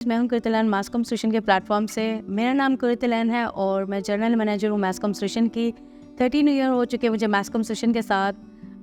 मैं हूं कृतिलान मासकॉम सोल्यूशन के प्लेटफॉर्म से। मेरा नाम कृतिलान है और मैं जनरल मैनेजर हूं मासकॉम सोल्यूशन की। 13 ईयर हो चुके हैं मुझे मासकॉम सोल्यूशन के साथ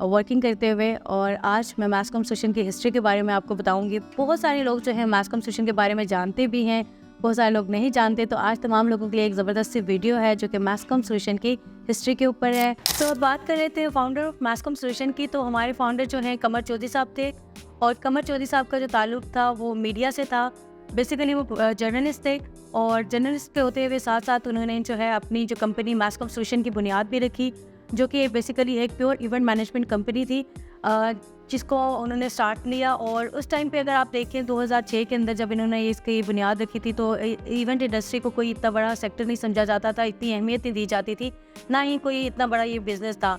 वर्किंग करते हुए, और आज मैं मासकॉम सोल्यूशन की हिस्ट्री के बारे में आपको बताऊंगी। बहुत सारे लोग जो हैं मासकॉम सोल्यूशन के बारे में जानते भी हैं, बहुत सारे लोग नहीं जानते, तो आज तमाम लोगों के लिए एक ज़बरदस्त सी वीडियो है जो कि मासकॉम सोल्यूशन की हिस्ट्री के ऊपर है। तो अब बात कर लेते हैं फाउंडर ऑफ मासकॉम सोल्यूशन की। तो हमारे फाउंडर जो हैं कमर चौधरी साहब थे, और कमर चौधरी साहब का जो ताल्लुक था वो मीडिया से था। बेसिकली वो जर्नलिस्ट थे, और जर्नलिस्ट के होते हुए साथ साथ उन्होंने जो है अपनी जो कंपनी मासकॉम सोल्यूशन की बुनियाद भी रखी, जो कि बेसिकली एक प्योर इवेंट मैनेजमेंट कंपनी थी, जिसको उन्होंने स्टार्ट लिया। और उस टाइम पे अगर आप देखें 2006 के अंदर जब इन्होंने इसकी बुनियाद रखी थी, तो इवेंट इंडस्ट्री को कोई इतना बड़ा सेक्टर नहीं समझा जाता था, इतनी अहमियत नहीं दी जाती थी, ना ही कोई इतना बड़ा ये बिज़नेस था।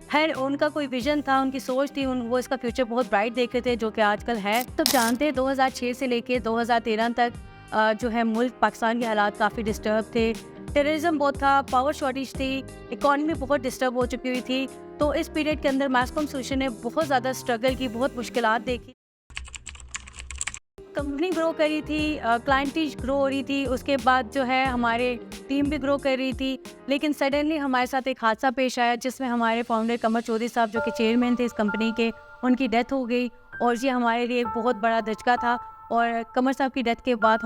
खैर, उनका कोई विजन था, उनकी सोच थी, वो इसका फ्यूचर बहुत ब्राइट देख रहे थे, जो कि आजकल है। तो जानते हैं 2006 से लेके 2013 तक जो है मुल्क पाकिस्तान के हालात काफ़ी डिस्टर्ब थे। टेररिज्म बहुत था, पावर शॉर्टेज थी, इकॉनमी बहुत डिस्टर्ब हो चुकी हुई थी। तो इस पीरियड के अंदर मासकॉम सोल्यूशन ने बहुत ज़्यादा स्ट्रगल की, बहुत मुश्किलात देखी। कंपनी ग्रो करी थी, क्लाइंटेज ग्रो हो रही थी, उसके बाद जो है हमारे टीम भी ग्रो कर रही थी। लेकिन सडनली हमारे साथ एक हादसा पेश आया, जिसमें हमारे फाउंडर कमर चौधरी साहब, जो कि चेयरमैन थे इस कंपनी के, उनकी डेथ हो गई। और ये हमारे लिए एक बहुत बड़ा धचका था। और कमर साहब की डेथ के बाद अब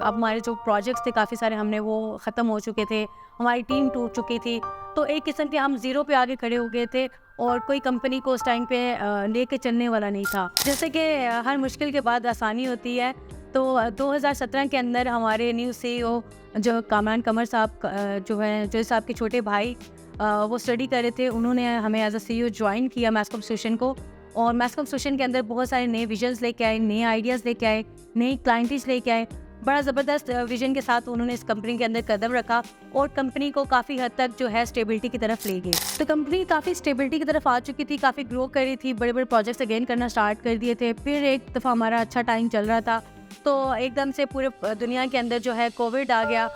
हमारे जो प्रोजेक्ट्स थे काफ़ी सारे हमने वो ख़त्म हो चुके थे, हमारी टीम टूट चुकी थी। तो एक किस्म के हम ज़ीरो पे आगे खड़े हो गए थे, और कोई कंपनी को उस टाइम पे लेके चलने वाला नहीं था। जैसे कि हर मुश्किल के बाद आसानी होती है, तो 2017 के अंदर हमारे न्यू CEO जो कामरान कमर साहब जो है जो साहब के छोटे भाई वो स्टडी कर रहे थे, उन्होंने हमें एज अ CEO ज्वाइन किया मासकॉम सोल्यूशन को। और मासकॉम सोल्यूशन के अंदर बहुत सारे नए विजन्स लेके आए, नए आइडियाज़ लेके आए, नई क्लाइंटेज लेके आए। बड़ा ज़बरदस्त विजन के साथ उन्होंने इस कंपनी के अंदर कदम रखा, और कंपनी को काफ़ी हद तक जो है स्टेबिलिटी की तरफ ले गए। तो कंपनी काफ़ी स्टेबिलिटी की तरफ आ चुकी थी, काफ़ी ग्रो कर रही थी, बड़े बड़े प्रोजेक्ट्स अगेन करना स्टार्ट कर दिए थे। फिर एक दफ़ा हमारा अच्छा टाइम चल रहा था, तो एकदम से पूरे दुनिया के अंदर जो है कोविड आ गया।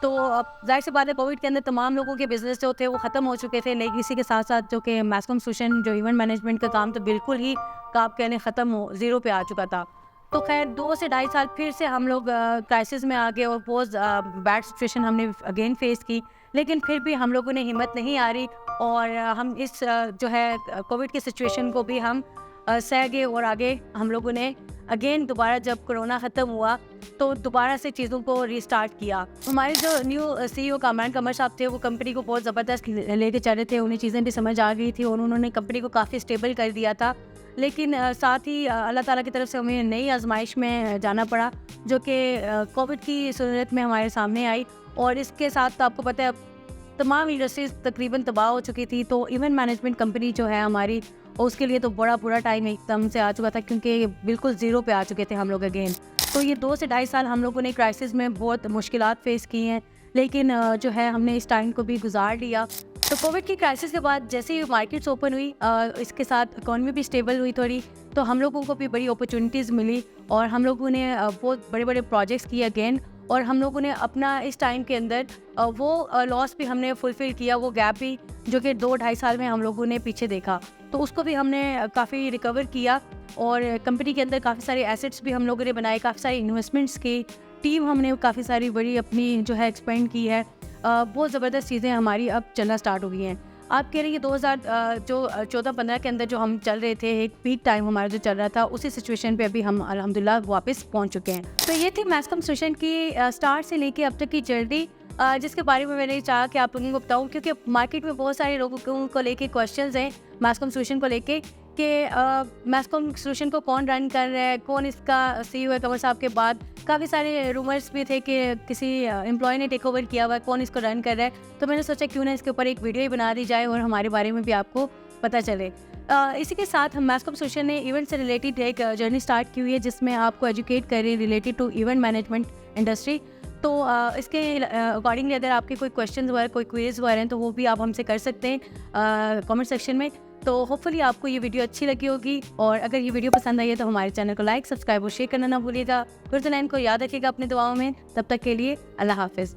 तो अब जाहिर सी बात है, कोविड के अंदर तमाम लोगों के बिजनेस जो थे वो ख़त्म हो चुके थे, लेकिन इसी के साथ साथ जो कि मासकॉम सोल्यूशन जो इवेंट मैनेजमेंट का काम तो बिल्कुल ही आप कहने ख़त्म हो, ज़ीरो पे आ चुका था। तो खैर 2 से ढाई साल फिर से हम लोग क्राइसिस में आ गए, और बहुत बैड सिचुएशन हमने अगेन फेस की। लेकिन फिर भी हम लोगों ने हिम्मत नहीं हारी, और हम इस जो है कोविड की सिचुएशन को भी हम सह गए, और आगे हम लोगों ने अगेन दोबारा जब कोरोना ख़त्म हुआ तो दोबारा से चीज़ों को रीस्टार्ट किया। हमारे जो न्यू CEO कामरान कमर साहब थे, वो कंपनी को बहुत ज़बरदस्त लेके चल रहे थे, उन्हें चीज़ें भी समझ आ गई थी, और उन्होंने कंपनी को काफ़ी स्टेबल कर दिया था। लेकिन साथ ही अल्लाह ताला की तरफ से हमें नई आजमाइश में जाना पड़ा, जो कि कोविड की सूरत में हमारे सामने आई। और इसके साथ तो आपको पता है तमाम इंडस्ट्रीज तकरीबन तबाह हो चुकी थी। तो इवेंट मैनेजमेंट कंपनी जो है हमारी, और उसके लिए तो बड़ा बुरा टाइम एकदम से आ चुका था, क्योंकि बिल्कुल ज़ीरो पे आ चुके थे हम लोग अगेन। तो ये 2 से ढाई साल हम लोगों ने क्राइसिस में बहुत मुश्किलात फेस की हैं, लेकिन जो है हमने इस टाइम को भी गुजार लिया। तो कोविड की क्राइसिस के बाद जैसे ही मार्केट्स ओपन हुई, इसके साथ इकॉनमी भी स्टेबल हुई थोड़ी, तो हम लोगों को भी बड़ी अपॉर्चुनिटीज़ मिली, और हम लोगों ने बहुत बड़े बड़े प्रोजेक्ट्स किए अगेन। और हम लोगों ने अपना इस टाइम के अंदर वो लॉस भी हमने फुलफ़िल किया, वो गैप भी जो कि 2-2.5 साल में हम लोगों ने पीछे देखा, तो उसको भी हमने काफ़ी रिकवर किया। और कंपनी के अंदर काफ़ी सारे एसेट्स भी हम लोगों ने बनाए, काफ़ी सारी इन्वेस्टमेंट्स की, टीम हमने काफ़ी सारी बड़ी अपनी जो है एक्सपेंड की है। बहुत ज़बरदस्त चीज़ें हमारी अब चलना स्टार्ट हो गई हैं। आप कह रहे हैं कि 2014-15 के अंदर जो हम चल रहे थे, एक पीक टाइम हमारा जो चल रहा था, उसी सिचुएशन पे अभी हम अल्हम्दुलिल्लाह वापस पहुंच चुके हैं। तो ये थी मासकॉम सोल्यूशन की स्टार्ट से लेके अब तक की जर्नी, जिसके बारे में मैंने चाहा कि आप लोगों को बताऊं, क्योंकि मार्केट में बहुत सारे लोगों को लेके क्वेश्चंस हैं मासकॉम सोल्यूशन को लेके, कि मासकॉम सोल्यूशन को कौन रन कर रहा है, कौन इसका CEO है। कमर साहब के बाद काफ़ी सारे रूमर्स भी थे कि किसी एम्प्लॉय ने टेक ओवर किया हुआ है, कौन इसको रन कर रहा है। तो मैंने सोचा क्यों ना इसके ऊपर एक वीडियो ही बना दी जाए, और हमारे बारे में भी आपको पता चले। इसी के साथ हम मासकॉम सोल्यूशन ने इवेंट से रिलेटेड एक जर्नी स्टार्ट की हुई है, जिसमें आपको एजुकेट करें related to event management industry. तो इसके अकॉर्डिंगली अगर आपके कोई क्वेश्चन वगैरह, कोई क्वेरीज वगैरह हैं, तो वो भी आप हमसे कर सकते हैं कमेंट सेक्शन में। तो होपफुली आपको ये वीडियो अच्छी लगी होगी, और अगर ये वीडियो पसंद आई है तो हमारे चैनल को लाइक, सब्सक्राइब और शेयर करना ना भूलिएगा। कृतिलान को याद रखिएगा अपनी दुआओं में। तब तक के लिए अल्लाह हाफिज़।